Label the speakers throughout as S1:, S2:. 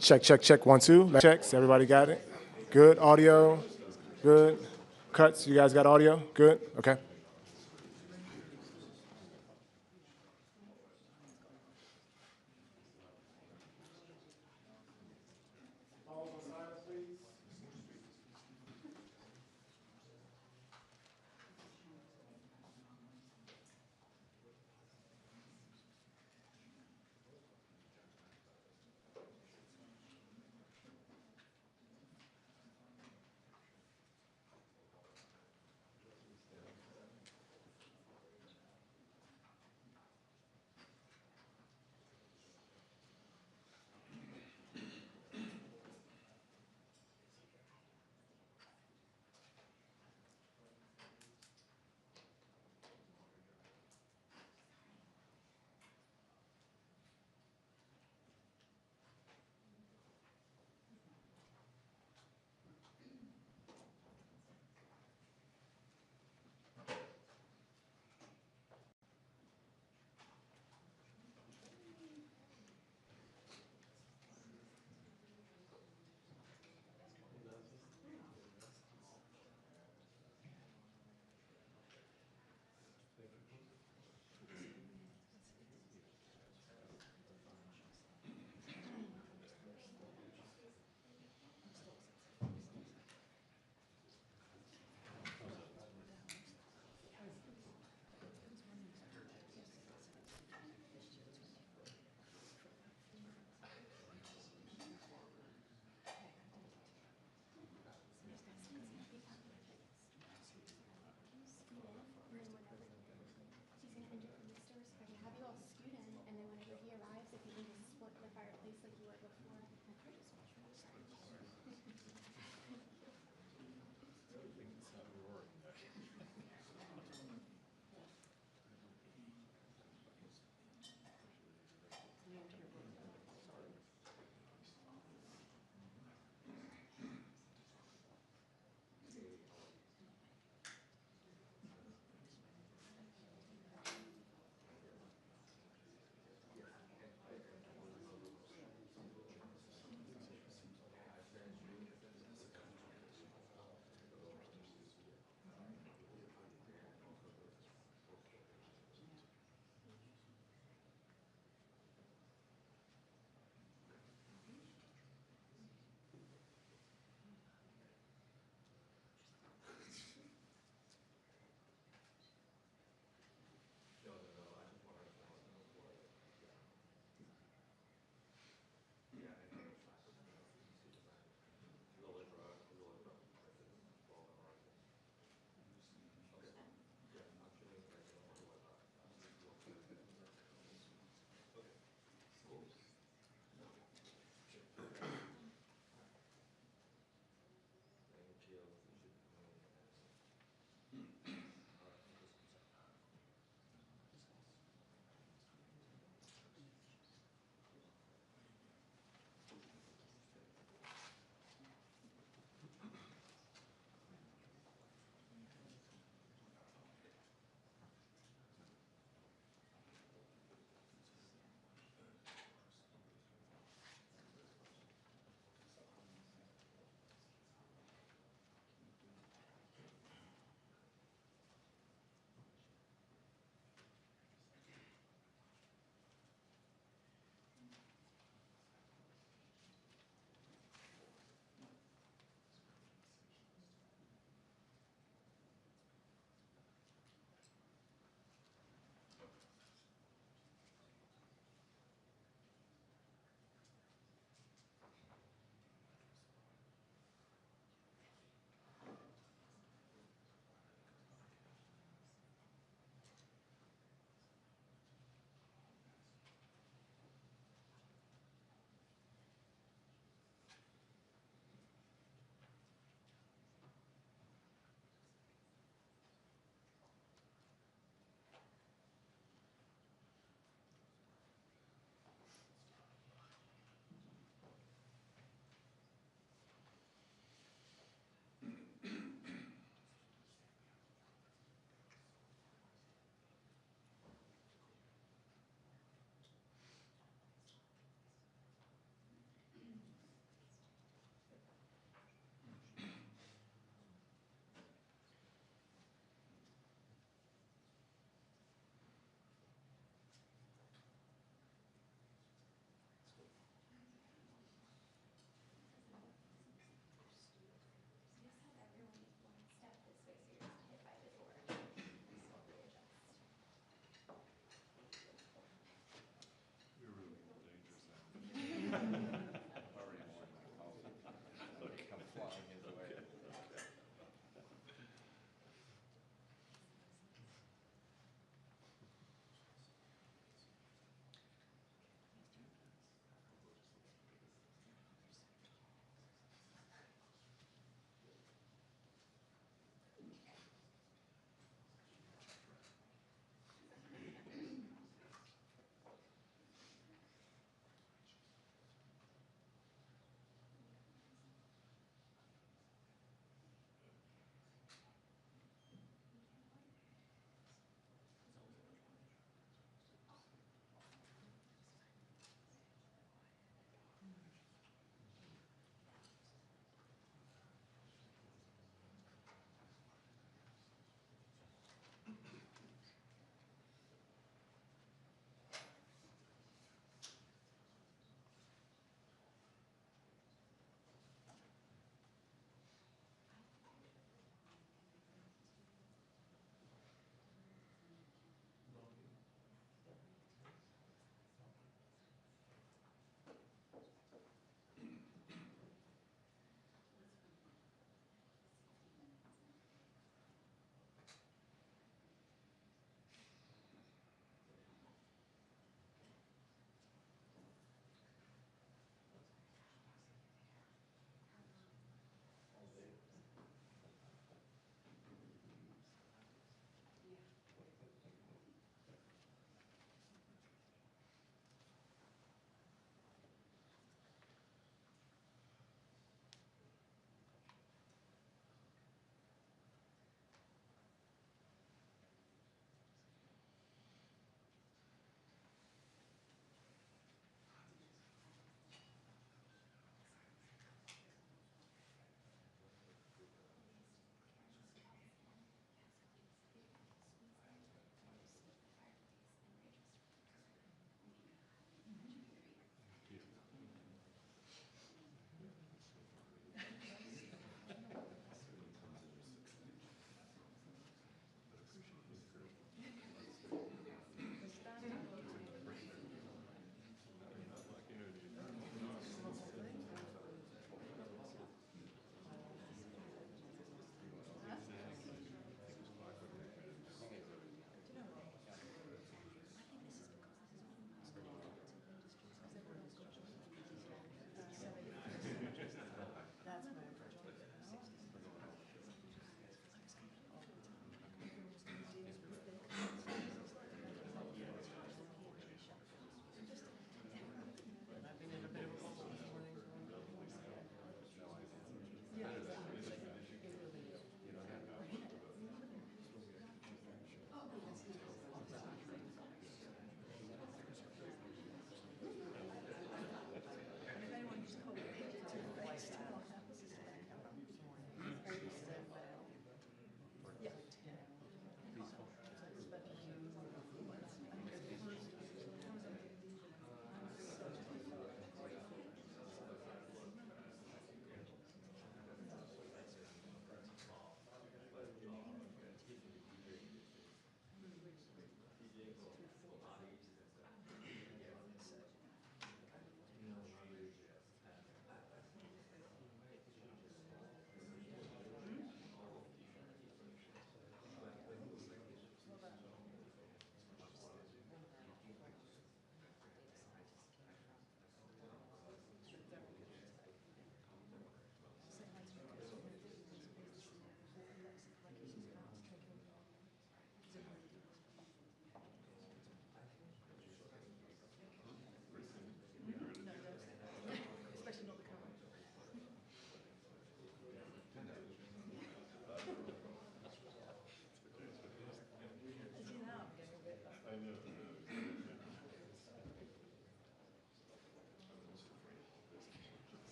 S1: Check, check, check, 1, 2. Checks, everybody got it? Good, audio, good. Cuts, you guys got audio? Good, okay.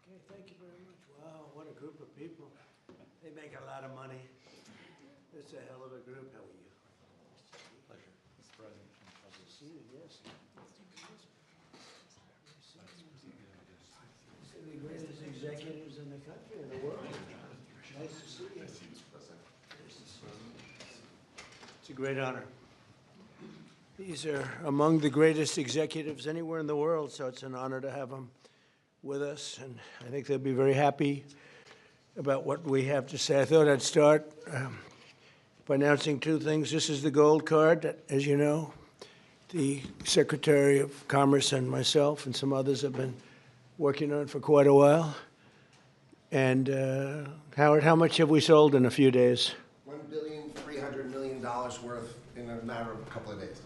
S2: Okay, thank you very much. Wow, what a group of people. They make a lot of money. It's a hell of a group. How are you?
S3: Pleasure, Mr. President.
S2: Nice to see you, yes. Some of the greatest executives in the country, in the world. Nice to see you.
S3: Nice to see you, Mr. President.
S2: It's a great honor. These are among the greatest executives anywhere in the world, so it's an honor to have them with us, and I think they'll be very happy about what we have to say. I thought I'd start by announcing two things. This is the gold card that, as you know, the Secretary of Commerce and myself and some others have been working on for quite a while. And Howard, how much have we sold in a few days?
S4: $1.3 billion worth in a matter of a couple of days.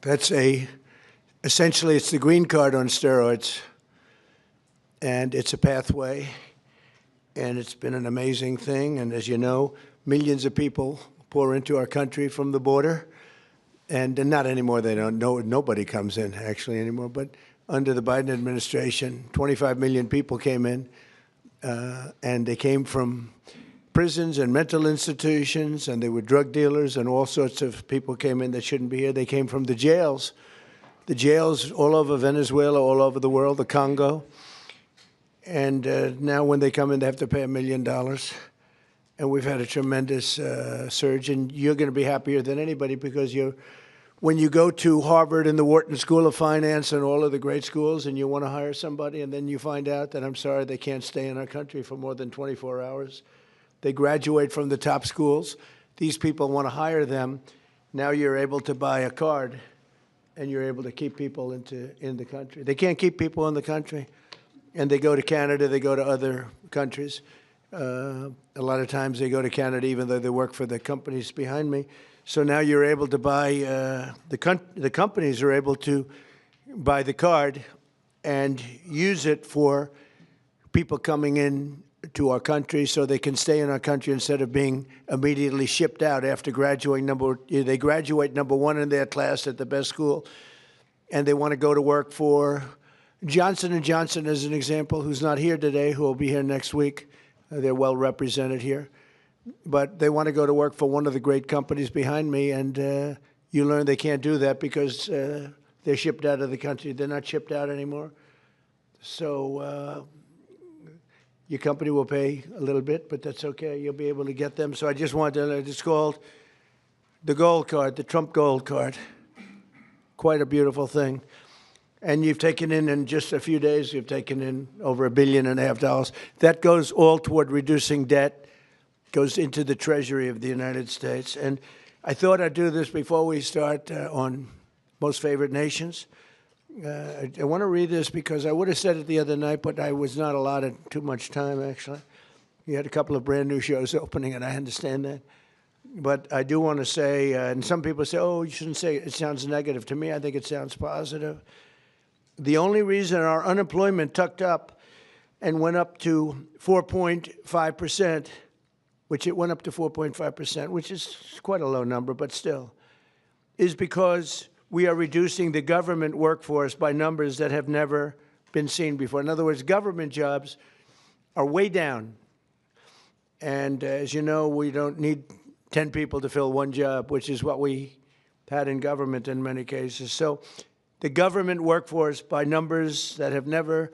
S2: That's essentially it's the green card on steroids. And it's a pathway, and it's been an amazing thing. And as you know, millions of people pour into our country from the border. And not anymore, they don't know, nobody comes in actually anymore. But under the Biden administration, 25 million people came in, and they came from prisons and mental institutions, and they were drug dealers, and all sorts of people came in that shouldn't be here. They came from the jails all over Venezuela, all over the world, the Congo. And now when they come in, they have to pay $1 million. And we've had a tremendous surge. And you're going to be happier than anybody because when you go to Harvard and the Wharton School of Finance and all of the great schools and you want to hire somebody and then you find out that, I'm sorry, they can't stay in our country for more than 24 hours. They graduate from the top schools. These people want to hire them. Now you're able to buy a card and you're able to keep people in the country. They can't keep people in the country. And they go to Canada, they go to other countries. A lot of times they go to Canada even though they work for the companies behind me. So now you're able to buy, the companies are able to buy the card and use it for people coming in to our country so they can stay in our country instead of being immediately shipped out after graduating. They graduate number one in their class at the best school, and they want to go to work for Johnson & Johnson, as an example, who's not here today, who will be here next week. They're well represented here. But they want to go to work for one of the great companies behind me, and you learn they can't do that because they're shipped out of the country. They're not shipped out anymore. So your company will pay a little bit, but that's okay. You'll be able to get them. So I just wanted to, it's called the gold card, the Trump gold card. Quite a beautiful thing. And you've taken in just a few days, you've taken in over $1.5 billion. That goes all toward reducing debt, goes into the Treasury of the United States. And I thought I'd do this before we start on most favored nations. I want to read this because I would have said it the other night, but I was not allotted too much time, actually. You had a couple of brand new shows opening, and I understand that. But I do want to say, and some people say, oh, you shouldn't say it. It sounds negative. To me, I think it sounds positive. The only reason our unemployment tucked up and went up to 4.5%, which it went up to 4.5%, which is quite a low number, but still, is because we are reducing the government workforce by numbers that have never been seen before. In other words, government jobs are way down. And as you know, we don't need 10 people to fill one job, which is what we had in government in many cases. So the government workforce, by numbers that have never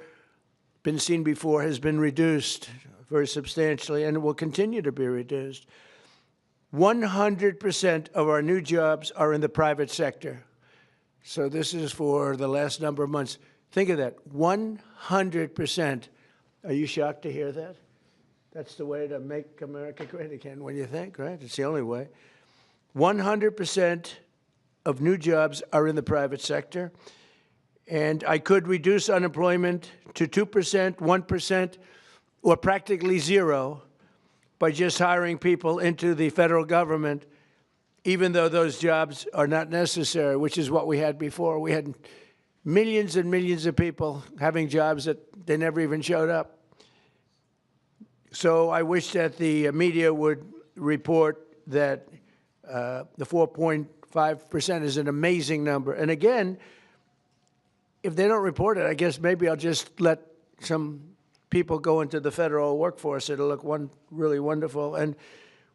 S2: been seen before, has been reduced very substantially, and it will continue to be reduced. 100% of our new jobs are in the private sector. So this is for the last number of months. Think of that, 100%. Are you shocked to hear that? That's the way to make America great again, when you think, right? It's the only way. 100% of new jobs are in the private sector. And I could reduce unemployment to 2%, 1%, or practically zero by just hiring people into the federal government, even though those jobs are not necessary, which is what we had before. We had millions and millions of people having jobs that they never even showed up. So I wish that the media would report that the 4.5% is an amazing number. And again, if they don't report it, I guess maybe I'll just let some people go into the federal workforce. It'll look really wonderful. And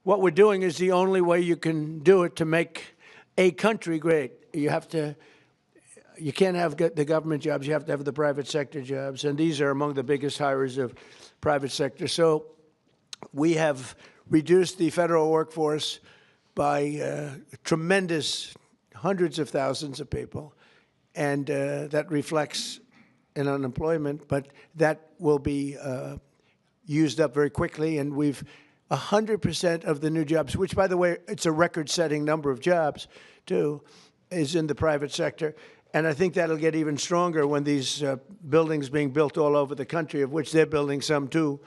S2: what we're doing is the only way you can do it to make a country great. You can't have the government jobs. You have to have the private sector jobs. And these are among the biggest hires of private sector. So we have reduced the federal workforce by tremendous hundreds of thousands of people. And that reflects in unemployment, but that will be used up very quickly. And we've 100% of the new jobs, which, by the way, it's a record-setting number of jobs, too, is in the private sector. And I think that'll get even stronger when these buildings being built all over the country, of which they're building some, too.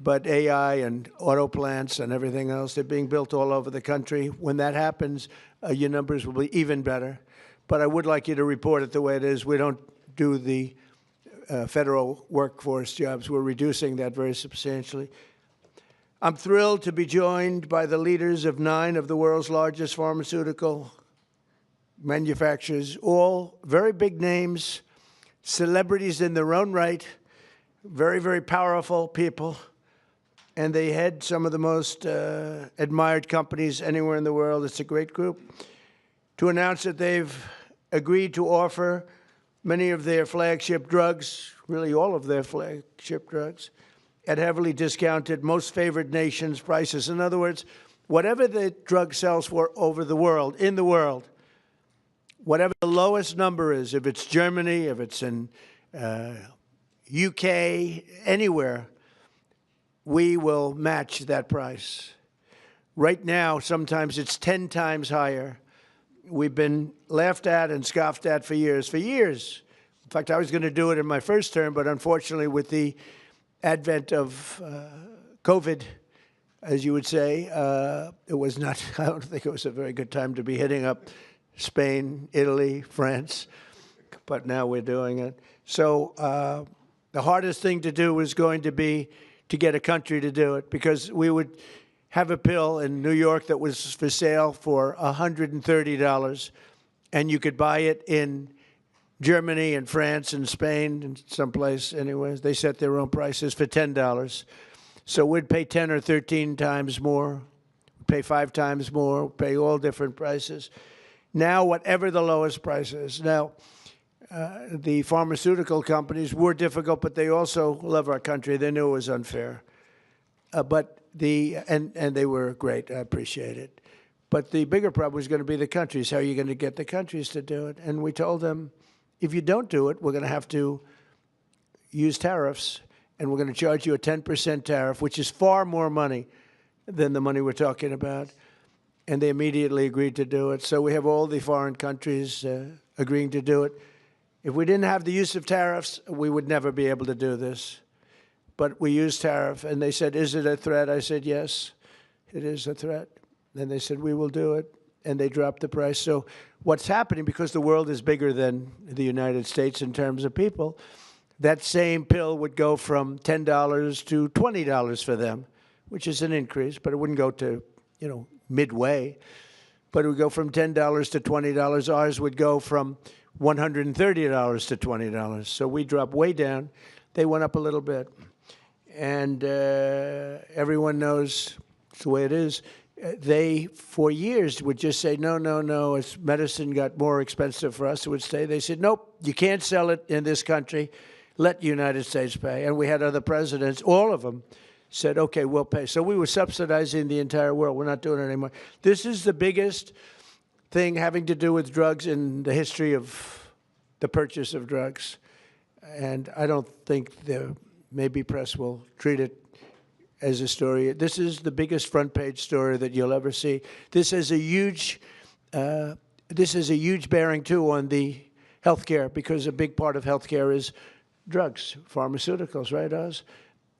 S2: But AI and auto plants and everything else, they're being built all over the country. When that happens, your numbers will be even better. But I would like you to report it the way it is. We don't do the federal workforce jobs. We're reducing that very substantially. I'm thrilled to be joined by the leaders of 9 of the world's largest pharmaceutical manufacturers, all very big names, celebrities in their own right, very, very powerful people, and they head some of the most admired companies anywhere in the world. It's a great group. To announce that they've agreed to offer many of their flagship drugs, really all of their flagship drugs, at heavily discounted, most favored nations prices. In other words, whatever the drug sells for over the world, in the world, whatever the lowest number is, if it's Germany, if it's in UK, anywhere, we will match that price. Right now, sometimes it's 10 times higher. We've been laughed at and scoffed at for years. For years. In fact, I was going to do it in my first term, but unfortunately, with the advent of COVID, as you would say, it was not, I don't think it was a very good time to be hitting up Spain, Italy, France, but now we're doing it. So the hardest thing to do was going to be to get a country to do it, because we would have a pill in New York that was for sale for $130, and you could buy it in Germany and France and Spain and someplace anyways. They set their own prices for $10. So we'd pay 10 or 13 times more, pay 5 times more, pay all different prices. Now, whatever the lowest price is. Now, the pharmaceutical companies were difficult, but they also love our country. They knew it was unfair. And they were great. I appreciate it. But the bigger problem was going to be the countries. How are you going to get the countries to do it? And we told them, if you don't do it, we're going to have to use tariffs, and we're going to charge you a 10% tariff, which is far more money than the money we're talking about. And they immediately agreed to do it. So we have all the foreign countries agreeing to do it. If we didn't have the use of tariffs, we would never be able to do this. But we used tariff, and they said, is it a threat? I said, yes, it is a threat. Then they said, we will do it, and they dropped the price. So what's happening, because the world is bigger than the United States in terms of people, that same pill would go from $10 to $20 for them, which is an increase, but it wouldn't go to, midway. But it would go from $10 to $20. Ours would go from $130 to $20. So we dropped way down. They went up a little bit. And everyone knows it's the way it is. They, for years, would just say, no, no, no, as medicine got more expensive for us, it would stay. They said, nope, you can't sell it in this country. Let the United States pay. And we had other presidents, all of them, said, okay, we'll pay. So we were subsidizing the entire world. We're not doing it anymore. This is the biggest thing having to do with drugs in the history of the purchase of drugs. And I don't think the maybe press will treat it as a story. This is the biggest front page story that you'll ever see. This has a huge bearing, too, on the healthcare, because a big part of healthcare is drugs, pharmaceuticals, right, Oz?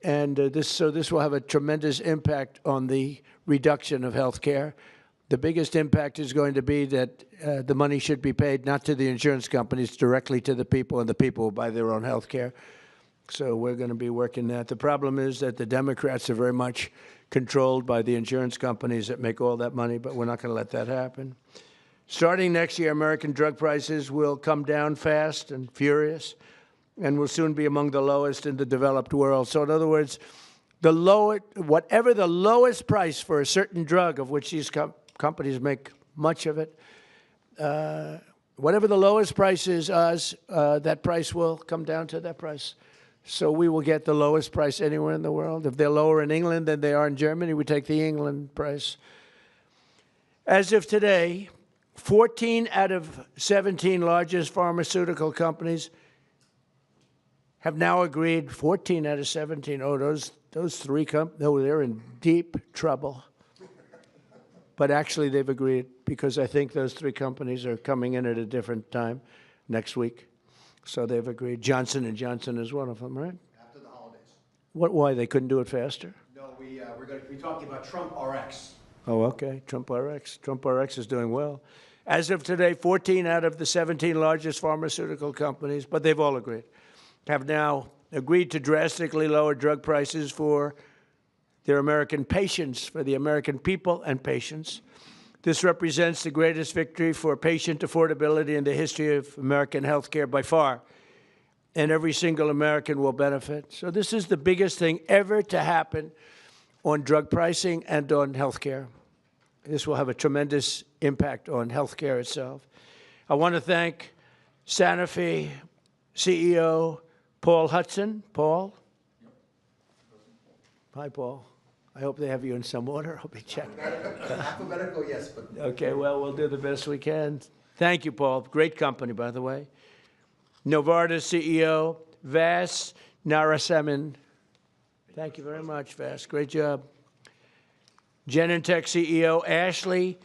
S2: And this will have a tremendous impact on the reduction of health care. The biggest impact is going to be that the money should be paid not to the insurance companies, directly to the people, and the people will buy their own health care. So we're going to be working that. The problem is that the Democrats are very much controlled by the insurance companies that make all that money, but we're not going to let that happen. Starting next year, American drug prices will come down fast and furious, and will soon be among the lowest in the developed world. So in other words, whatever the lowest price for a certain drug, of which these companies make much of it, whatever the lowest price is, that price will come down to that price. So we will get the lowest price anywhere in the world. If they're lower in England than they are in Germany, we take the England price. As of today, 14 out of 17 largest pharmaceutical companies have now agreed. 14 out of 17. Oh, those three companies, no, they're in deep trouble. But actually, they've agreed, because I think those three companies are coming in at a different time next week. So they've agreed. Johnson & Johnson is one of them, right?
S4: After the holidays.
S2: Why? They couldn't do it faster?
S4: No, we're going to be talking about Trump RX.
S2: Oh, okay. Trump RX. Trump RX is doing well. As of today, 14 out of the 17 largest pharmaceutical companies, but they've all agreed, have now agreed to drastically lower drug prices for their American patients, for the American people and patients. This represents the greatest victory for patient affordability in the history of American health care by far, and every single American will benefit. So this is the biggest thing ever to happen on drug pricing and on health care. This will have a tremendous impact on health care itself. I want to thank Sanofi CEO Paul Hudson. Paul? Hi, Paul. I hope they have you in some order. I'll be checking.
S4: Alphabetical, yes, but...
S2: Okay, well, we'll do the best we can. Thank you, Paul. Great company, by the way. Novartis CEO Vas Narasimhan. Thank you very much, Vas. Great job. Genentech CEO Ashley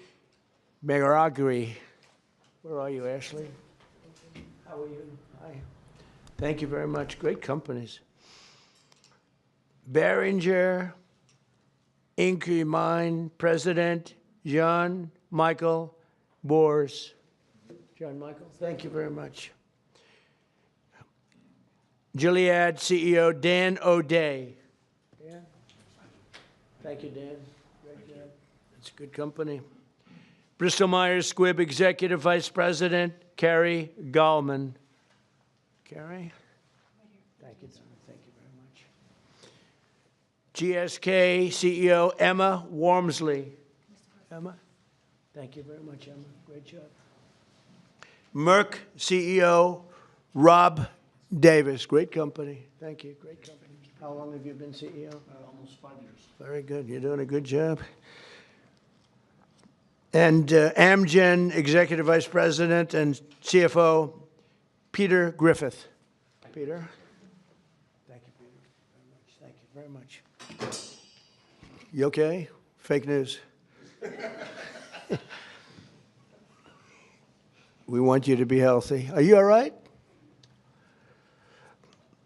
S2: Megaragri. Where are you, Ashley? How are you? Hi. Thank you very much. Great companies. Boehringer Ingelheim President John Michael Bors. John Michael, thank you very much. Gilead CEO Dan O'Day. Dan? Thank you, Dan. Great job. It's a good company. Bristol Myers Squibb Executive Vice President Carrie Gallman. Carrie? Thank you, Tom. Thank you very much. GSK CEO Emma Wormsley. Emma? Thank you very much, Emma. Great job. Merck CEO Rob Davis. Great company. Thank you. Great company. How long have you been CEO?
S3: Almost 5 years.
S2: Very good. You're doing a good job. And Amgen Executive Vice President and CFO Peter Griffith. Peter? Thank you, Peter, very much. Thank you very much. You okay? Fake news. We want you to be healthy. Are you all right?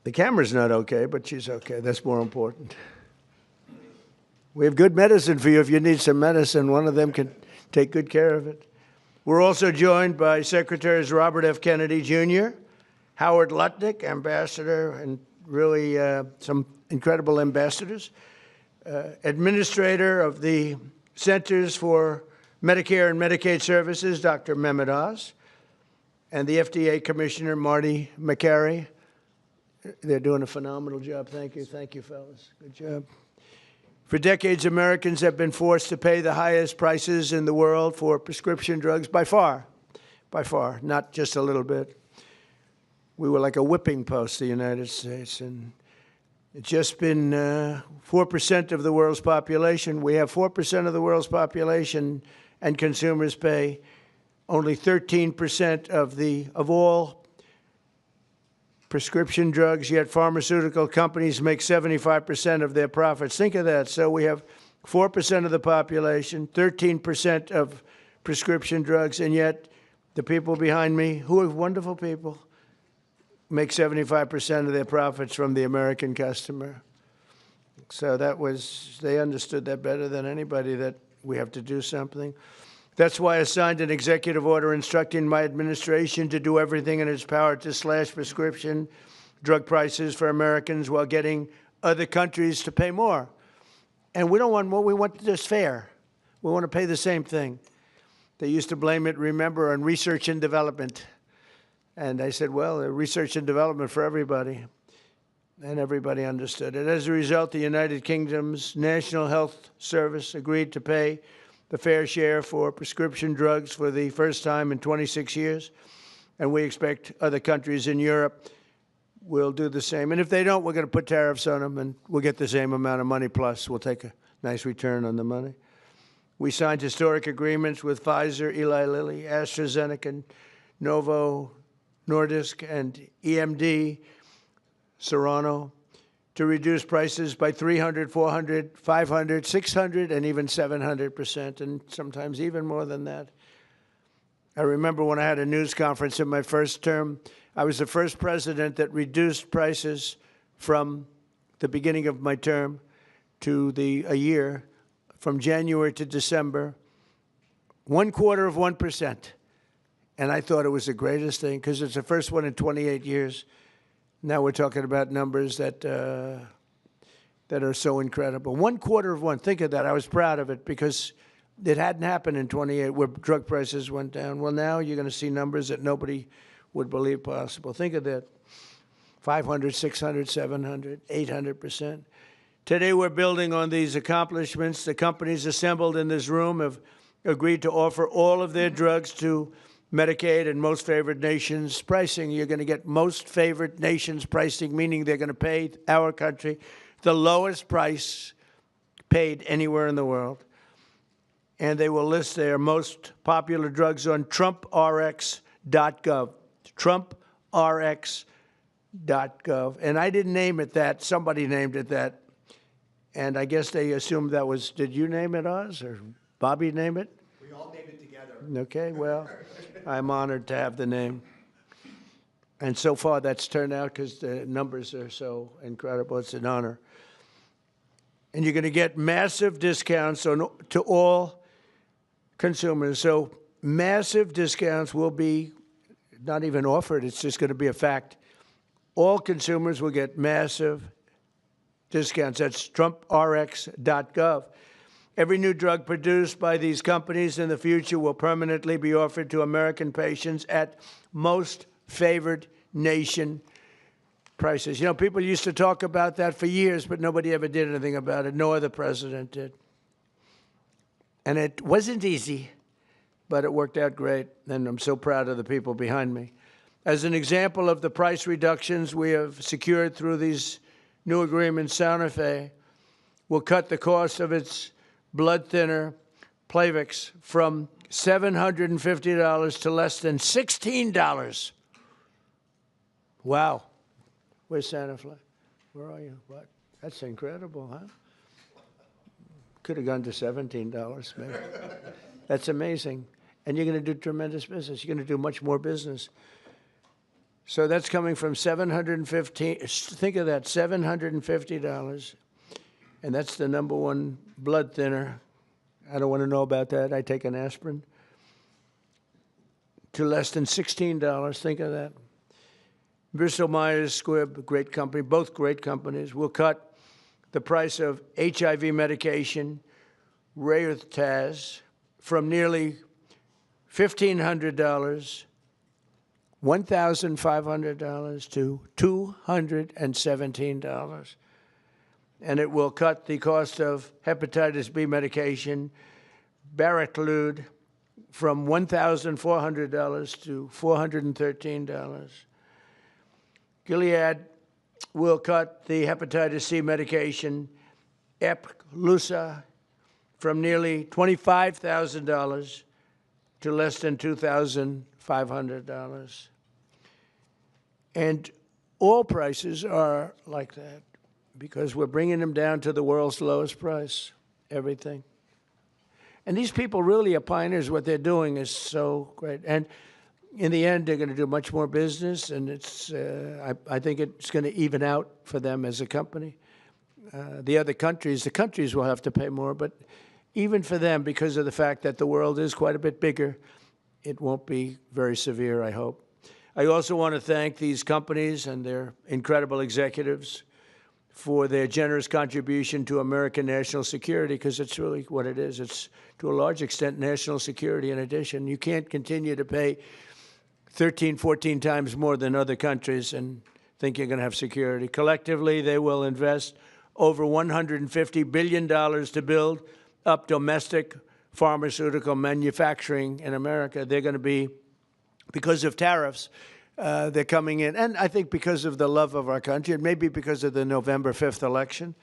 S2: The camera's not okay, but she's okay. That's more important. We have good medicine for you. If you need some medicine, one of them can take good care of it. We're also joined by Secretaries Robert F. Kennedy, Jr., Howard Lutnick, Ambassador, and really some incredible ambassadors, Administrator of the Centers for Medicare and Medicaid Services, Dr. Mehmet Oz, and the FDA Commissioner, Marty McCary. They're doing a phenomenal job. Thank you. Thank you, fellas. Good job. For decades, Americans have been forced to pay the highest prices in the world for prescription drugs by far, not just a little bit. We were like a whipping post, the United States, and it's just been 4% of the world's population. We have 4% of the world's population, and consumers pay only 13% of all prescription drugs, yet pharmaceutical companies make 75% of their profits. Think of that. So we have 4% of the population, 13% of prescription drugs, and yet the people behind me, who are wonderful people, make 75% of their profits from the American customer. So they understood that better than anybody, that we have to do something. That's why I signed an executive order instructing my administration to do everything in its power to slash prescription drug prices for Americans while getting other countries to pay more. And we don't want more, we want this fair. We want to pay the same thing. They used to blame it, remember, on research and development. And I said, well, research and development for everybody. And everybody understood it. As a result, the United Kingdom's National Health Service agreed to pay the fair share for prescription drugs for the first time in 26 years. And we expect other countries in Europe will do the same. And if they don't, we're going to put tariffs on them, and we'll get the same amount of money, plus we'll take a nice return on the money. We signed historic agreements with Pfizer, Eli Lilly, AstraZeneca, Novo Nordisk, and EMD, Serrano, to reduce prices by 300, 400, 500, 600, and even 700%, and sometimes even more than that. I remember when I had a news conference in my first term, I was the first president that reduced prices from the beginning of my term to a year, from January to December, 0.25%. And I thought it was the greatest thing, because it's the first one in 28 years. Now we're talking about numbers that are so incredible. 1/4. Think of that. I was proud of it, because it hadn't happened in 28 where drug prices went down. Well, now you're going to see numbers that nobody would believe possible. Think of that. 500, 600, 700, 800%. Today we're building on these accomplishments. The companies assembled in this room have agreed to offer all of their drugs to Medicaid and most favored nations pricing. You're going to get most favored nations pricing, meaning they're going to pay our country the lowest price paid anywhere in the world. And they will list their most popular drugs on TrumpRx.gov. TrumpRx.gov. And I didn't name it that. Somebody named it that. And I guess they assumed that was, did you name it, Oz? Or Bobby name it?
S4: We all named it together.
S2: Okay, well, I'm honored to have the name. And so far that's turned out, because the numbers are so incredible. It's an honor. And you're going to get massive discounts to all consumers. So massive discounts will be not even offered. It's just going to be a fact. All consumers will get massive discounts. That's TrumpRx.gov. Every new drug produced by these companies in the future will permanently be offered to American patients at most favored nation prices. You know, people used to talk about that for years, but nobody ever did anything about it. No other president did. And it wasn't easy, but it worked out great, and I'm so proud of the people behind me. As an example of the price reductions we have secured through these new agreements, Santa Fe will cut the cost of its blood thinner, Plavix, from $750 to less than $16. Wow. Where's Santa Fly? Where are you? What? That's incredible, huh? Could have gone to $17, maybe. That's amazing. And you're going to do tremendous business. You're going to do much more business. So that's coming from $750, think of that, $750. And that's the #1 blood thinner. I don't want to know about that. I take an aspirin. To less than $16, think of that. Bristol Myers Squibb, great company, both great companies, will cut the price of HIV medication, Rayurtaz, from nearly $1,500, $1,500 to $217. And it will cut the cost of hepatitis B medication, Baraclude, from $1,400 to $413. Gilead will cut the hepatitis C medication, Epclusa, from nearly $25,000 to less than $2,500. And all prices are like that because we're bringing them down to the world's lowest price, everything. And these people really are pioneers. What they're doing is so great. And in the end, they're going to do much more business, and it's, I think it's going to even out for them as a company. The countries will have to pay more, but even for them, because of the fact that the world is quite a bit bigger, it won't be very severe, I hope. I also want to thank these companies and their incredible executives for their generous contribution to American national security, because it's really what it is. It's, to a large extent, national security in addition. You can't continue to pay 13, 14 times more than other countries and think you're going to have security. Collectively, they will invest over $150 billion to build up domestic pharmaceutical manufacturing in America. They're going to be, because of tariffs, they're coming in, and I think because of the love of our country, and maybe because of the November 5th election,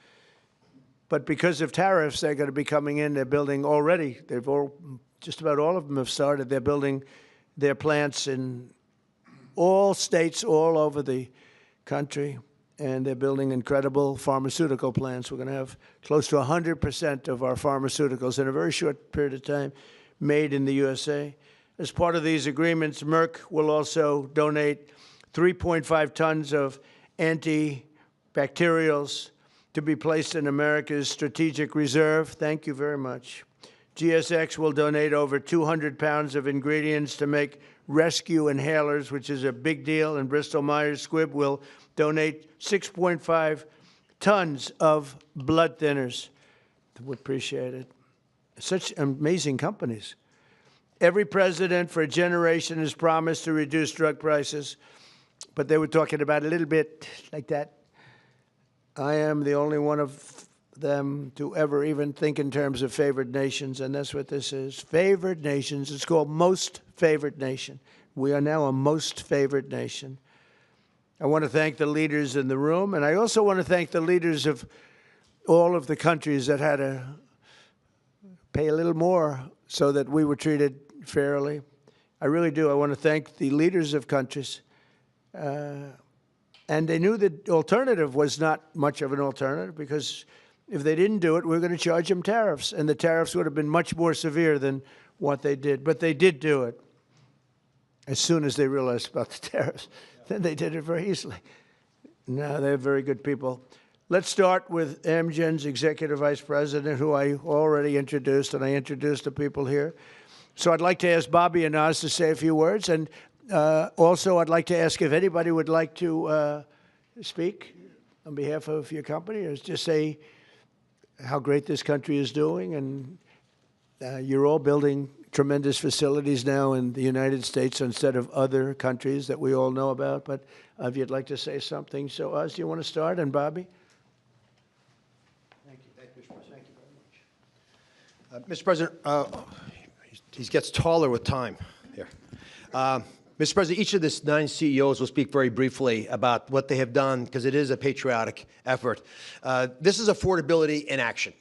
S2: but because of tariffs, they're going to be coming in. They're building already. Just about all of them have started. They're building their plants in all states all over the country, and they're building incredible pharmaceutical plants. We're going to have close to 100% of our pharmaceuticals in a very short period of time made in the USA. As part of these agreements, Merck will also donate 3.5 tons of antibacterials to be placed in America's strategic reserve. Thank you very much. GSX will donate over 200 pounds of ingredients to make rescue inhalers, which is a big deal, and Bristol Myers Squibb will donate 6.5 tons of blood thinners. We appreciate it. Such amazing companies. Every president for a generation has promised to reduce drug prices, but they were talking about a little bit like that. I am the only one of them to ever even think in terms of favored nations, and that's what this is. Favored nations. It's called most favored nation. We are now a most favored nation. I want to thank the leaders in the room, and I also want to thank the leaders of all of the countries that had to pay a little more so that we were treated fairly. I really do. I want to thank the leaders of countries. And they knew the alternative was not much of an alternative, because if they didn't do it, we were going to charge them tariffs, and the tariffs would have been much more severe than what they did. But they did do it as soon as they realized about the tariffs. Then they did it very easily. No, they're very good people. Let's start with Amgen's Executive Vice President, who I already introduced, and I introduced the people here. So I'd like to ask Bobby and Oz to say a few words, and also I'd like to ask if anybody would like to speak on behalf of your company, or just say how great this country is doing. And you're all building tremendous facilities now in the United States instead of other countries that we all know about. But if you'd like to say something. So Oz, do you want to start? And Bobby?
S4: Thank you. Thank you, Mr. President. Thank you very much. Mr. President, he gets taller with time here. Mr. President, each of the 9 CEOs will speak very briefly about what they have done, because it is a patriotic effort. This is affordability in action.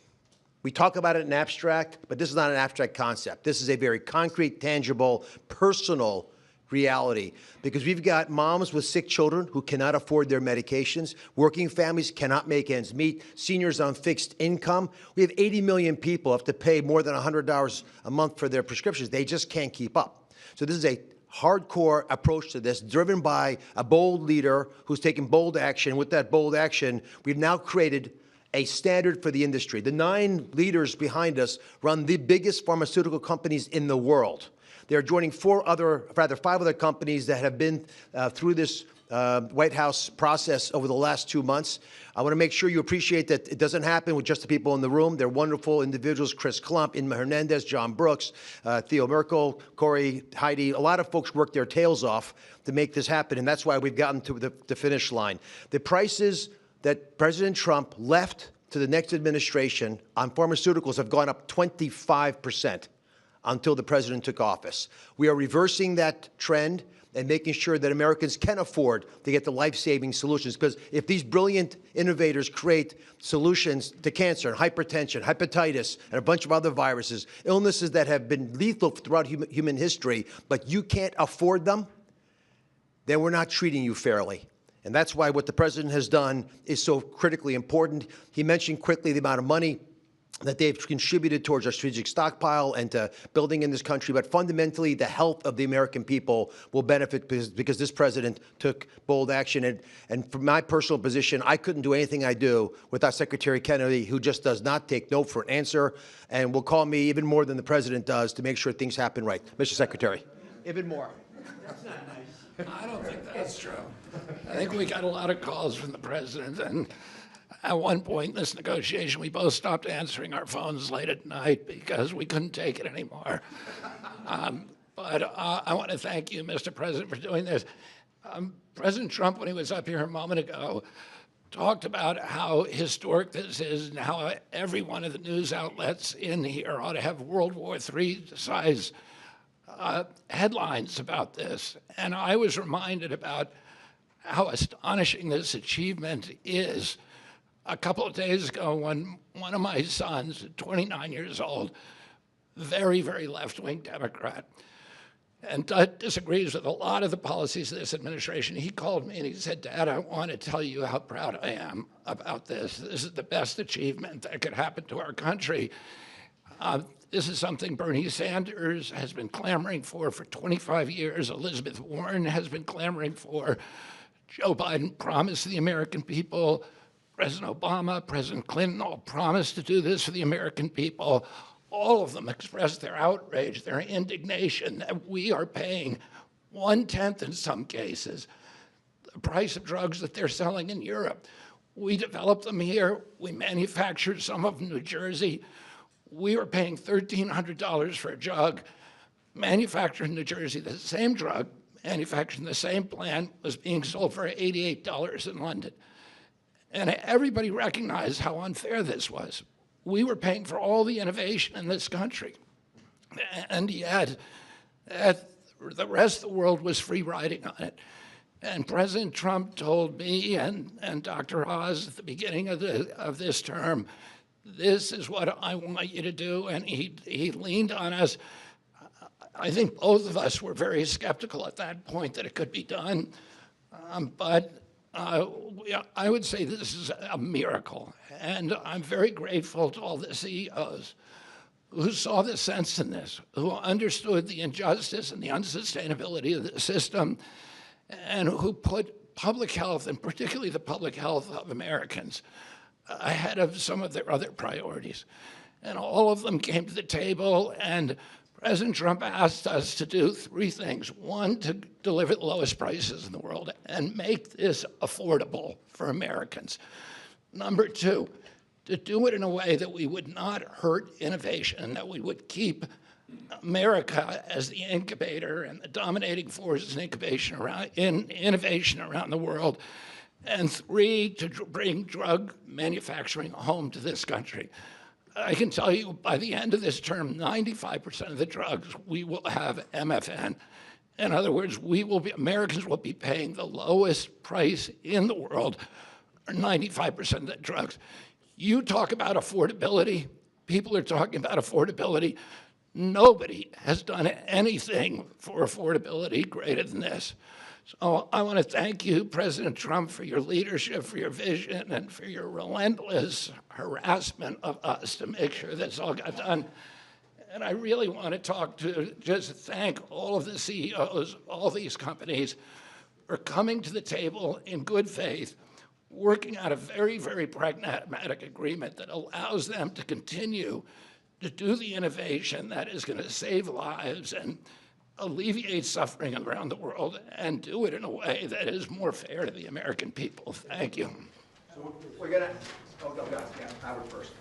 S4: We talk about it in abstract, but this is not an abstract concept. This is a very concrete, tangible, personal reality, because we've got moms with sick children who cannot afford their medications, working families cannot make ends meet, seniors on fixed income. We have 80 million people who have to pay more than $100 a month for their prescriptions. They just can't keep up. So this is a hardcore approach to this, driven by a bold leader who's taken bold action. With that bold action, we've now created a standard for the industry. The 9 leaders behind us run the biggest pharmaceutical companies in the world. They're joining 5 other companies that have been through this White House process over the last 2 months. I want to make sure you appreciate that it doesn't happen with just the people in the room. They're wonderful individuals: Chris Klump, Inma Hernandez, John Brooks, Theo Merkel, Corey, Heidi. A lot of folks work their tails off to make this happen, and that's why we've gotten to the finish line. The prices that President Trump left to the next administration on pharmaceuticals have gone up 25%. Until the president took office. We are reversing that trend and making sure that Americans can afford to get the life-saving solutions. Because if these brilliant innovators create solutions to cancer and hypertension, hepatitis, and a bunch of other viruses, illnesses that have been lethal throughout human history, but you can't afford them, then we're not treating you fairly. And that's why what the president has done is so critically important. He mentioned quickly the amount of money that they've contributed towards our strategic stockpile and to building in this country, but fundamentally the health of the American people will benefit because this president took bold action. And from my personal position, I couldn't do anything I do without Secretary Kennedy, who just does not take no for an answer and will call me even more than the president does to make sure things happen right. Mr. Secretary. Even more.
S5: I don't think that's true. I think we got a lot of calls from the president, and at one point in this negotiation, we both stopped answering our phones late at night because we couldn't take it anymore. But I want to thank you, Mr. President, for doing this. President Trump, when he was up here a moment ago, talked about how historic this is and how every one of the news outlets in here ought to have World War III-size headlines about this. And I was reminded about how astonishing this achievement is. A couple of days ago, when one of my sons, 29 years old, very, very left-wing Democrat, and disagrees with a lot of the policies of this administration, he called me and he said, "Dad, I want to tell you how proud I am about this. This is the best achievement that could happen to our country. This is something Bernie Sanders has been clamoring for 25 years. Elizabeth Warren has been clamoring for. Joe Biden promised the American people. President Obama, President Clinton all promised to do this for the American people. All of them expressed their outrage, their indignation that we are paying 1/10 in some cases the price of drugs that they're selling in Europe. We developed them here. We manufactured some of them in New Jersey. We were paying $1,300 for a drug manufactured in New Jersey. The same drug manufactured in the same plant was being sold for $88 in London. And everybody recognized how unfair this was. We were paying for all the innovation in this country. And yet, the rest of the world was free riding on it. And President Trump told me and Dr. Oz at the beginning of this term, this is what I want you to do. And he leaned on us. I think both of us were very skeptical at that point that it could be done. I would say this is a miracle, and I'm very grateful to all the CEOs who saw the sense in this, who understood the injustice and the unsustainability of the system, and who put public health, and particularly the public health of Americans, ahead of some of their other priorities. And all of them came to the table, and President Trump asked us to do 3 things. 1, to deliver the lowest prices in the world and make this affordable for Americans. Number 2, to do it in a way that we would not hurt innovation, that we would keep America as the incubator and the dominating force in innovation around the world. And 3, to bring drug manufacturing home to this country. I can tell you by the end of this term, 95% of the drugs we will have MFN. In other words, Americans will be paying the lowest price in the world, or 95% of the drugs. You talk about affordability, people are talking about affordability. Nobody has done anything for affordability greater than this. So I want to thank you, President Trump, for your leadership, for your vision, and for your relentless harassment of us to make sure this all got done. And I really want to just thank all of the CEOs, all these companies, for coming to the table in good faith, working out a very, very pragmatic agreement that allows them to continue to do the innovation that is going to save lives and alleviate suffering around the world, and do it in a way that is more fair to the American people. Thank you.
S4: So we're going to, yeah, Howard first.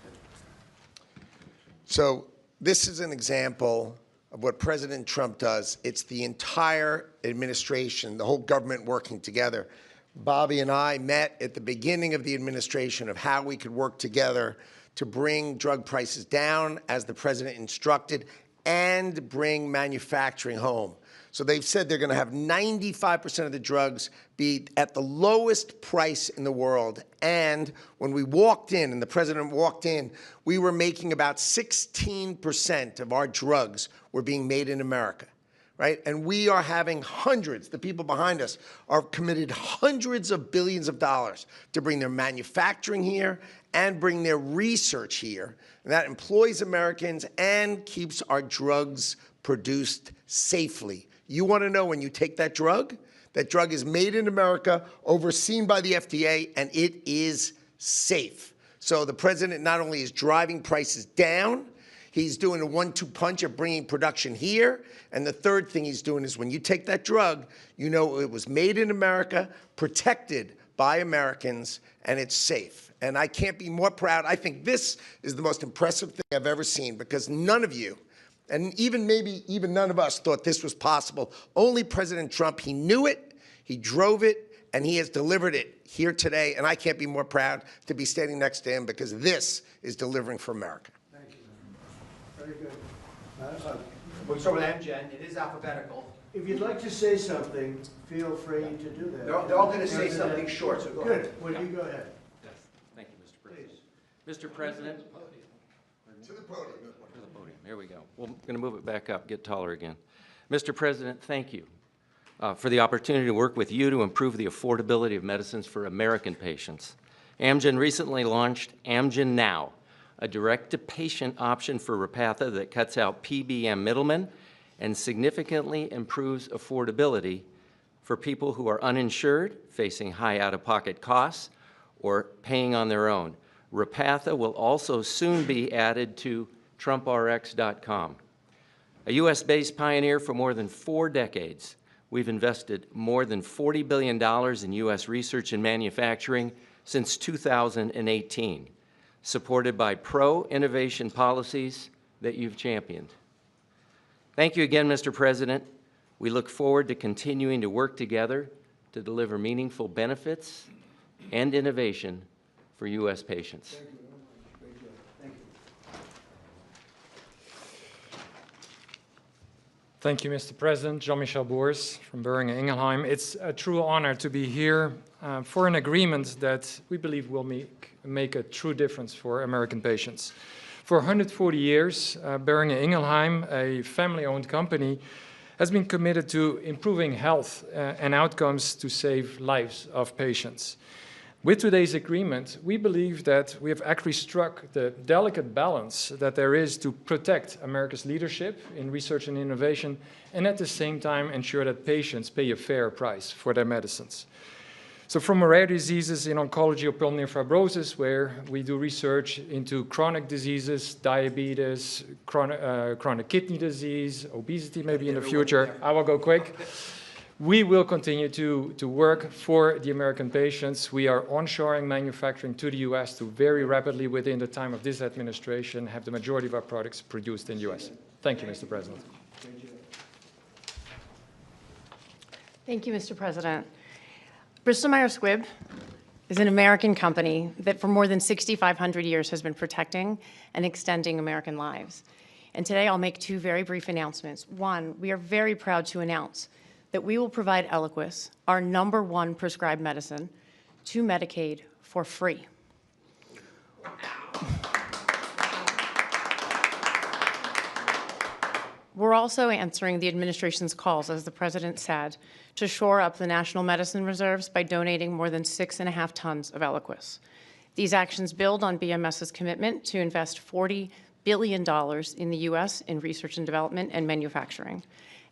S6: So this is an example of what President Trump does. It's the entire administration, the whole government working together. Bobby and I met at the beginning of the administration of how we could work together to bring drug prices down, as the president instructed, and bring manufacturing home. So they've said they're going to have 95% of the drugs be at the lowest price in the world. And when we walked in, and the president walked in, we were making about 16% of our drugs were being made in America, right? And we are having hundreds, the people behind us are committed hundreds of billions of dollars to bring their manufacturing here and bring their research here. And that employs Americans and keeps our drugs produced safely. You want to know, when you take that drug is made in America, overseen by the FDA, and it is safe. So the president not only is driving prices down, he's doing a 1-2 punch of bringing production here. And the third thing he's doing is, when you take that drug, you know it was made in America, protected by Americans, and it's safe. And I can't be more proud. I think this is the most impressive thing I've ever seen, because none of you, and maybe even none of us, thought this was possible. Only President Trump. He knew it, he drove it, and he has delivered it here today. And I can't be more proud to be standing next to him, because this is delivering for America.
S2: Thank you. Very good.
S4: We'll start with Amgen. It is alphabetical.
S2: If you'd like to say something, feel free to do that.
S4: They're all going to say something short, so go ahead.
S2: Good. Well, you go ahead.
S3: Yes. Thank you, Mr. President. Mr. President.
S6: To the podium.
S3: To the podium. Here we go. We're going to move it back up, get taller again. Mr. President, thank you for the opportunity to work with you to improve the affordability of medicines for American patients. Amgen recently launched Amgen Now, a direct-to-patient option for Repatha that cuts out PBM middlemen and significantly improves affordability for people who are uninsured, facing high out-of-pocket costs, or paying on their own. Repatha will also soon be added to TrumpRx.com. A U.S.-based pioneer for more than 4 decades, we've invested more than $40 billion in U.S. research and manufacturing since 2018, supported by pro-innovation policies that you've championed. Thank you again, Mr. President. We look forward to continuing to work together to deliver meaningful benefits and innovation for U.S. patients.
S2: Thank you very much. Great job. Thank you.
S7: Thank you, Mr. President. Jean-Michel Boers from Boehringer Ingelheim. It's a true honor to be here for an agreement that we believe will make a true difference for American patients. For 140 years, Boehringer Ingelheim, a family-owned company, has been committed to improving health and outcomes to save lives of patients. With today's agreement, we believe that we have actually struck the delicate balance that there is to protect America's leadership in research and innovation, and at the same time ensure that patients pay a fair price for their medicines. So from rare diseases in oncology or pulmonary fibrosis, where we do research into chronic diseases, diabetes, chronic kidney disease, obesity maybe in the future, I will go quick. We will continue to work for the American patients. We are onshoring manufacturing to the U.S. to very rapidly, within the time of this administration, have the majority of our products produced in the U.S. Thank you, Mr. President.
S8: Thank you, Mr. President. Bristol Myers Squibb is an American company that for more than 6,500 years has been protecting and extending American lives. And today I'll make 2 very brief announcements. One, we are very proud to announce that we will provide Eliquis, our #1 prescribed medicine, to Medicaid for free. We're also answering the administration's calls, as the President said, to shore up the national medicine reserves by donating more than 6.5 tons of Eliquis. These actions build on BMS's commitment to invest $40 billion in the U.S. in research and development and manufacturing.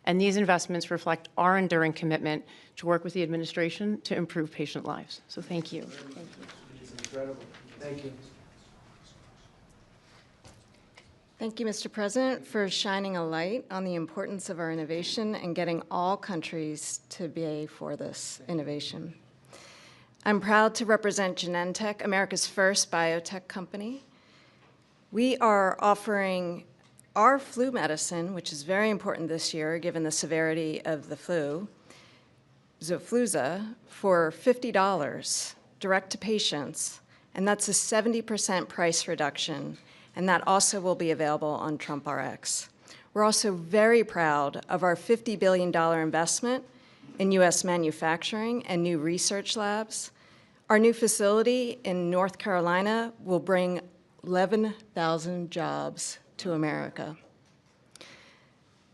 S8: And these investments reflect our enduring commitment to work with the administration to improve patient lives. So thank you. Thank you.
S2: It's incredible. Thank you.
S9: Thank you, Mr. President, for shining a light on the importance of our innovation and getting all countries to pay for this innovation. I'm proud to represent Genentech, America's first biotech company. We are offering our flu medicine, which is very important this year given the severity of the flu, Xofluza, for $50 direct to patients, and that's a 70% price reduction, and that also will be available on TrumpRx. We're also very proud of our $50 billion investment in U.S. manufacturing and new research labs. Our new facility in North Carolina will bring 11,000 jobs to America.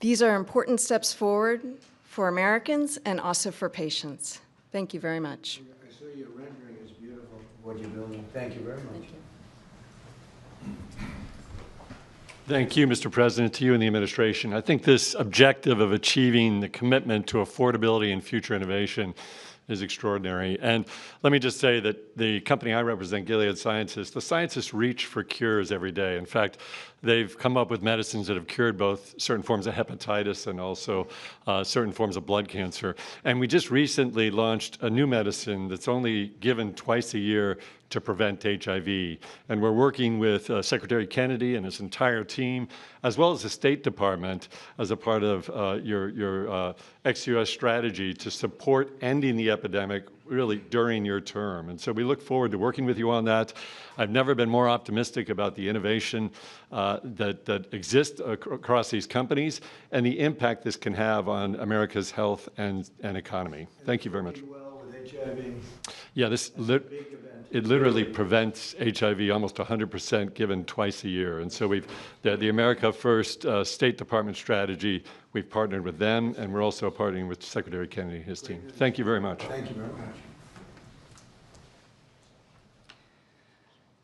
S9: These are important steps forward for Americans and also for patients. Thank you very much.
S2: I saw your rendering is beautiful, what you're building. Thank you very much.
S9: Thank you.
S10: Thank you, Mr. President, to you and the administration. I think this objective of achieving the commitment to affordability and future innovation is extraordinary. And let me just say that the company I represent, Gilead Sciences, the scientists reach for cures every day. In fact, they've come up with medicines that have cured both certain forms of hepatitis and also certain forms of blood cancer. And we just recently launched a new medicine that's only given twice a year to prevent HIV. And we're working with Secretary Kennedy and his entire team, as well as the State Department, as a part of your ex-US strategy to support ending the epidemic really during your term. And so we look forward to working with you on that. I've never been more optimistic about the innovation that exists across these companies and the impact this can have on America's health and economy. Thank you very much.
S2: Well with HIV.
S10: Yeah, it literally prevents HIV almost 100% given twice a year. And so the America First State Department strategy, we've partnered with them, and we're also partnering with Secretary Kennedy and his team. Thank you very much.
S2: Thank you very much.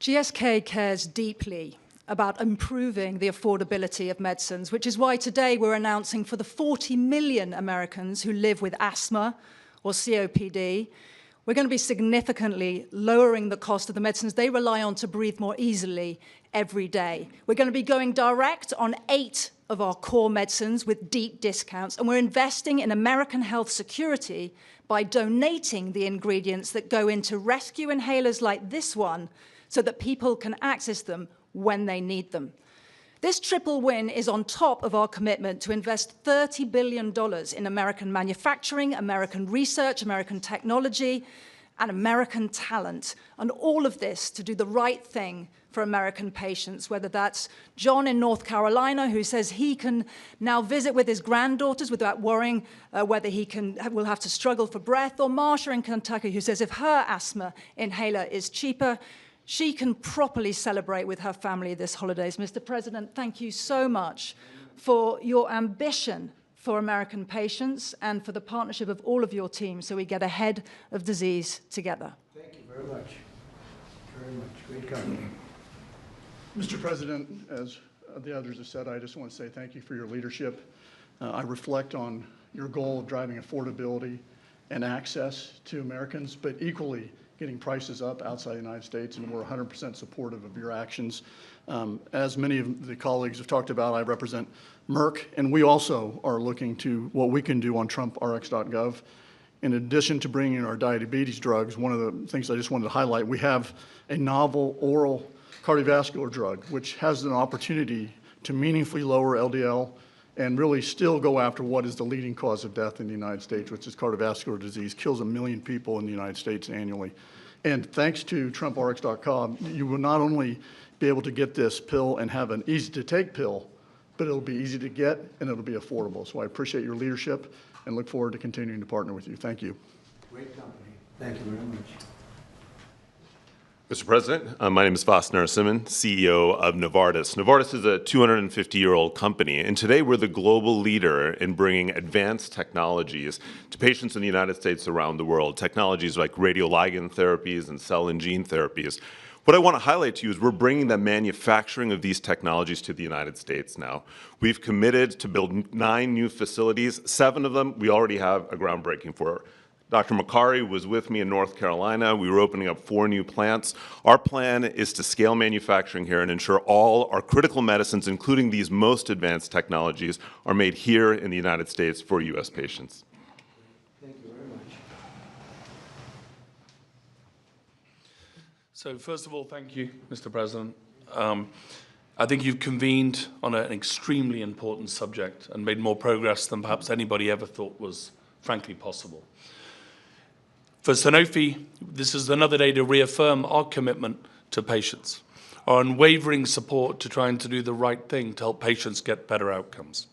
S11: GSK cares deeply about improving the affordability of medicines, which is why today we're announcing for the 40 million Americans who live with asthma or COPD, we're going to be significantly lowering the cost of the medicines they rely on to breathe more easily every day. We're going to be going direct on 8 of our core medicines with deep discounts, and we're investing in American health security by donating the ingredients that go into rescue inhalers like this one so that people can access them when they need them. This triple win is on top of our commitment to invest $30 billion in American manufacturing, American research, American technology, and American talent. And all of this to do the right thing for American patients, whether that's John in North Carolina, who says he can now visit with his granddaughters without worrying whether will have to struggle for breath, or Marsha in Kentucky, who says if her asthma inhaler is cheaper, she can properly celebrate with her family this holidays. Mr. President, thank you so much for your ambition for American patients and for the partnership of all of your teams so we get ahead of disease together.
S2: Thank you very much. Very much. Great company.
S12: Mr. President, as the others have said, I just want to say thank you for your leadership. I reflect on your goal of driving affordability and access to Americans, but equally getting prices up outside the United States, and we're 100% supportive of your actions. As many of the colleagues have talked about, I represent Merck, and we also are looking to what we can do on TrumpRx.gov. In addition to bringing in our diabetes drugs, one of the things I just wanted to highlight, we have a novel oral cardiovascular drug, which has an opportunity to meaningfully lower LDL and really still go after what is the leading cause of death in the United States, which is cardiovascular disease, kills 1 million people in the United States annually. And thanks to TrumpRx.com, you will not only be able to get this pill and have an easy-to-take pill, but it'll be easy to get and it'll be affordable. So I appreciate your leadership and look forward to continuing to partner with you. Thank you.
S2: Great company. Thank you very much.
S13: Mr. President, my name is Vas Narasimhan, CEO of Novartis. Novartis is a 250-year-old company, and today we're the global leader in bringing advanced technologies to patients in the United States around the world, technologies like radioligand therapies and cell and gene therapies. What I want to highlight to you is we're bringing the manufacturing of these technologies to the United States now. We've committed to build 9 new facilities. 7 of them we already have a groundbreaking for. Dr. Makari was with me in North Carolina. We were opening up 4 new plants. Our plan is to scale manufacturing here and ensure all our critical medicines, including these most advanced technologies, are made here in the United States for U.S. patients.
S2: Thank you very much.
S14: So first of all, thank you, Mr. President. I think you've convened on an extremely important subject and made more progress than perhaps anybody ever thought was frankly possible. For Sanofi, this is another day to reaffirm our commitment to patients, our unwavering support to trying to do the right thing to help patients get better outcomes.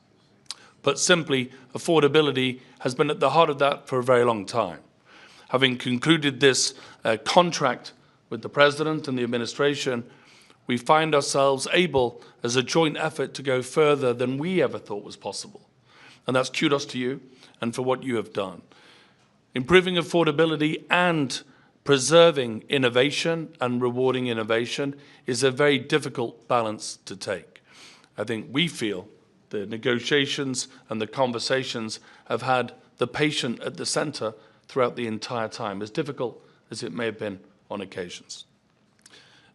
S14: Put simply, affordability has been at the heart of that for a very long time. Having concluded this contract with the President and the administration, we find ourselves able, as a joint effort, to go further than we ever thought was possible. And that's kudos to you and for what you have done. Improving affordability and preserving innovation and rewarding innovation is a very difficult balance to take. I think we feel the negotiations and the conversations have had the patient at the center throughout the entire time, as difficult as it may have been on occasions.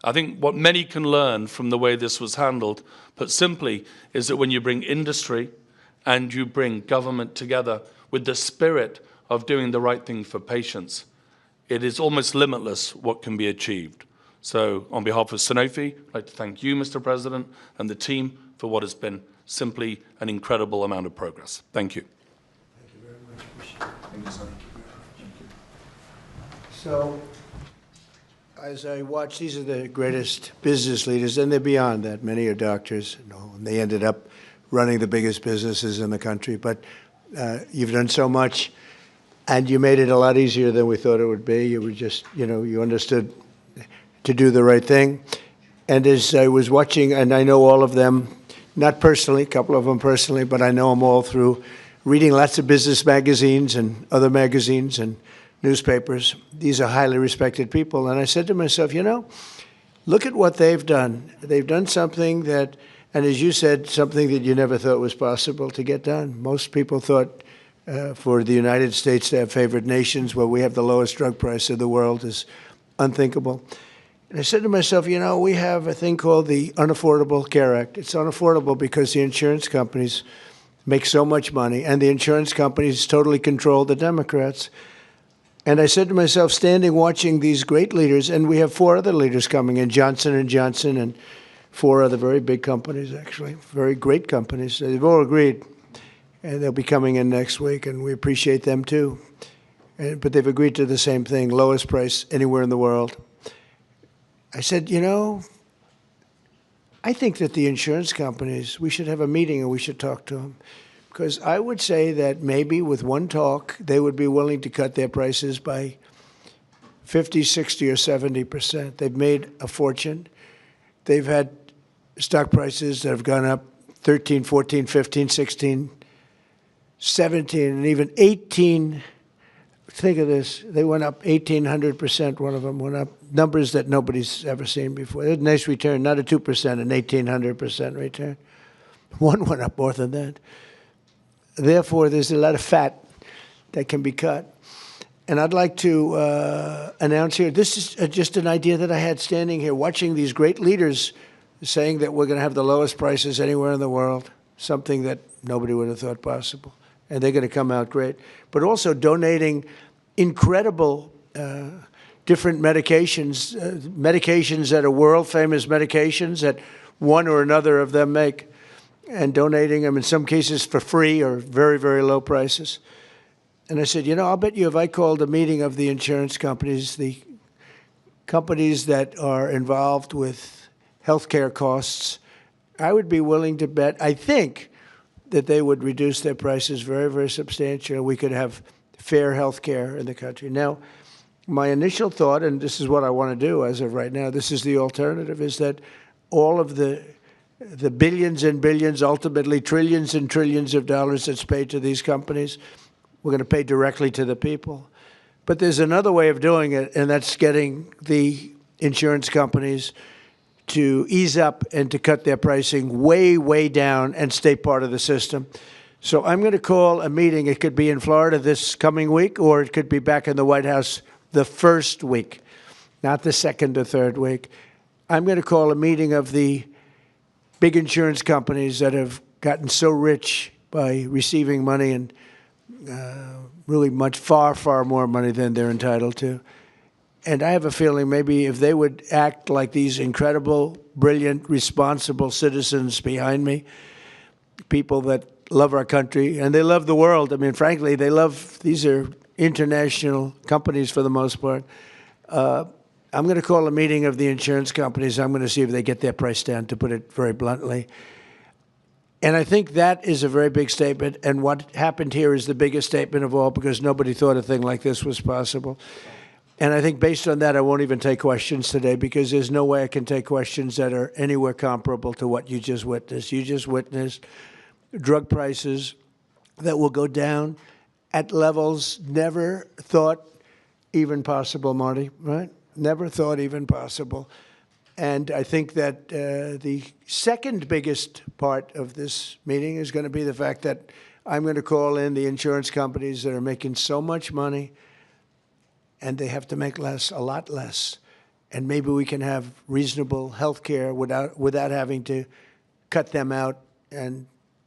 S14: I think what many can learn from the way this was handled, put simply, is that when you bring industry and you bring government together with the spirit of doing the right thing for patients, it is almost limitless what can be achieved. So on behalf of Sanofi, I'd like to thank you, Mr. President, and the team for what has been simply an incredible amount of progress. Thank you.
S2: Thank you very much. Thank you, sir. So, as I watch, these are the greatest business leaders, and they're beyond that. Many are doctors, and they ended up running the biggest businesses in the country. But you've done so much. And you made it a lot easier than we thought it would be. You were just, you understood to do the right thing. And as I was watching, and I know all of them, not personally, a couple of them personally, but I know them all through reading lots of business magazines and other magazines and newspapers. These are highly respected people. And I said to myself, look at what they've done. They've done something that, and as you said, something that you never thought was possible to get done. Most people thought for the United States to have favored nations where we have the lowest drug price in the world is unthinkable. And I said to myself, we have a thing called the Unaffordable Care Act. It's unaffordable because the insurance companies make so much money, and the insurance companies totally control the Democrats. And I said to myself, standing watching these great leaders, and we have 4 other leaders coming in, Johnson & Johnson, and 4 other very big companies, actually, very great companies. They've all agreed. And they'll be coming in next week, and we appreciate them too. But they've agreed to the same thing, lowest price anywhere in the world. I said, I think that the insurance companies, we should have a meeting and we should talk to them. Because I would say that maybe with one talk, they would be willing to cut their prices by 50, 60, or 70%. They've made a fortune. They've had stock prices that have gone up 13, 14, 15, 16, 17, and even 18, think of this, they went up 1,800%, one of them went up, numbers that nobody's ever seen before. They had a nice return, not a 2%, an 1,800% return. One went up more than that. Therefore, there's a lot of fat that can be cut. And I'd like to announce here, this is just an idea that I had standing here, watching these great leaders saying that we're going to have the lowest prices anywhere in the world, something that nobody would have thought possible. And they're going to come out great. But also donating incredible different medications, medications that are world-famous medications that one or another of them make, and donating them in some cases for free or very, very low prices. And I said, I'll bet you if I called a meeting of the insurance companies, the companies that are involved with healthcare costs, I would be willing to bet, I think, that they would reduce their prices very, very substantially. We could have fair health care in the country. Now, my initial thought, and this is what I want to do as of right now, this is the alternative, is that all of the billions and billions, ultimately trillions and trillions of dollars that's paid to these companies, we're going to pay directly to the people. But there's another way of doing it, and that's getting the insurance companies to ease up and to cut their pricing way, way down and stay part of the system. So I'm going to call a meeting. It could be in Florida this coming week, or it could be back in the White House the first week, not the second or third week. I'm going to call a meeting of the big insurance companies that have gotten so rich by receiving money, and really much, far, far more money than they're entitled to. And I have a feeling maybe if they would act like these incredible, brilliant, responsible citizens behind me, people that love our country, and they love the world. I mean, frankly, they love, these are international companies for the most part. I'm going to call a meeting of the insurance companies. I'm going to see if they get their price down, to put it very bluntly. And I think that is a very big statement. And what happened here is the biggest statement of all, because nobody thought a thing like this was possible. And I think based on that, I won't even take questions today, because there's no way I can take questions that are anywhere comparable to what you just witnessed. You just witnessed drug prices that will go down at levels never thought even possible, Marty, right? Never thought even possible. And I think that the second biggest part of this meeting is going to be the fact that I'm going to call in the insurance companies that are making so much money, and they have to make less, a lot less. And maybe we can have reasonable health care without having to cut them out and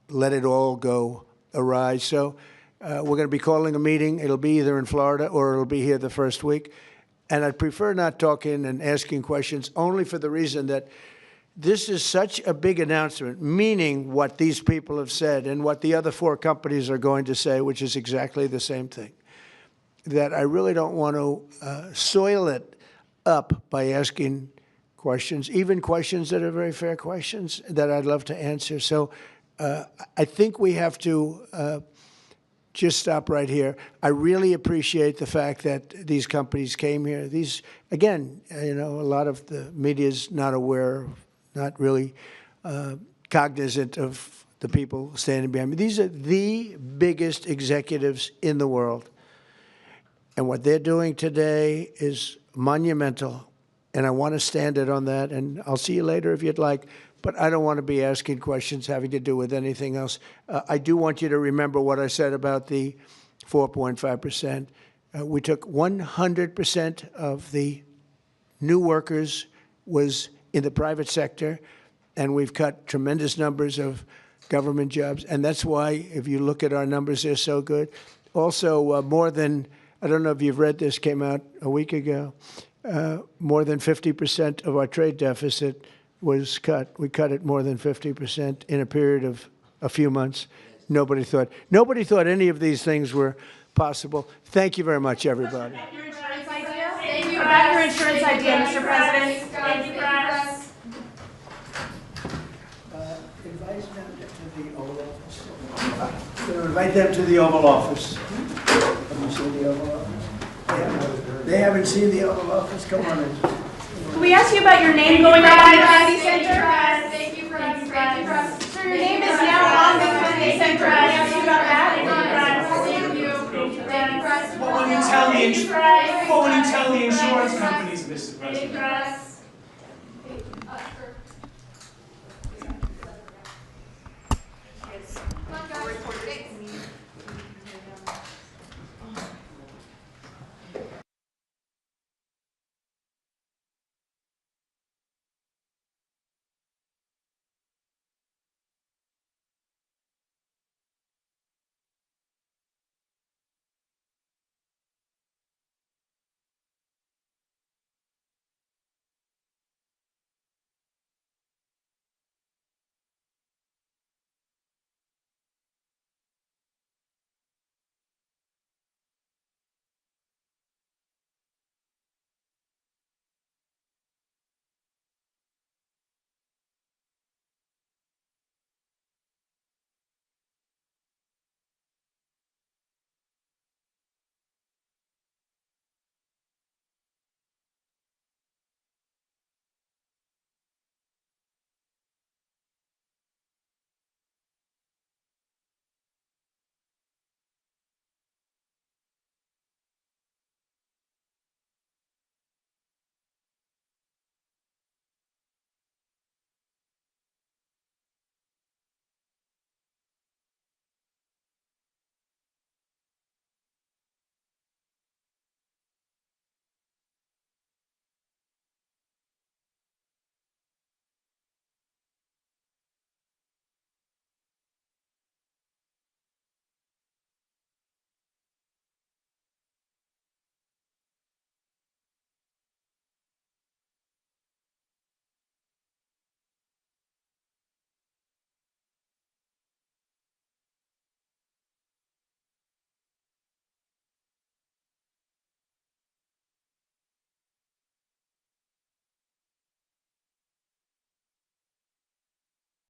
S2: let it all go awry. So we're going to be calling a meeting. It'll be either in Florida or it'll be here the first week. And I'd prefer not talking and asking questions, only for the reason that this is such a big announcement, meaning what these people have said and what the other four companies are going to say, which is exactly the same thing, that I really don't want to soil it up by asking questions, even questions that are very fair questions that I'd love to answer. So I think we have to just stop right here. I really appreciate the fact that these companies came here. These, again, you know, a lot of the media is not aware, not really cognizant of the people standing behind me. These are the biggest executives in the world. And what they're doing today is monumental. And I want to stand it on that. And I'll see you later if you'd like. But I don't want to be asking questions having to do with anything else. I do want you to remember what I said about the 4.5%. We took 100% of the new workers was in the private sector, and we've cut tremendous numbers of government jobs. And that's why, if you look at our numbers, they're so good. Also, more than, I don't know if you've read this, came out a week ago, more than 50% of our trade deficit was cut. We cut it more than 50% in a period of a few months. Nobody thought any of these things were possible. Thank you very much, everybody.
S15: Your insurance idea? Thank you about your insurance idea, Mr. President. Thank you, press.
S2: Invite them to the Oval Office. Invite them to the Oval Office. Have you seen the Oval Office? They haven't seen the Oval Office? Come on in.
S15: Can we ask you about your name going up on the Kennedy Center? Thank you, press. Thank you, press. So your name is now on the Kennedy Center. Can we ask you about that? Thank you. Thank you, press.
S16: What will you tell the insurance companies, Mr. President?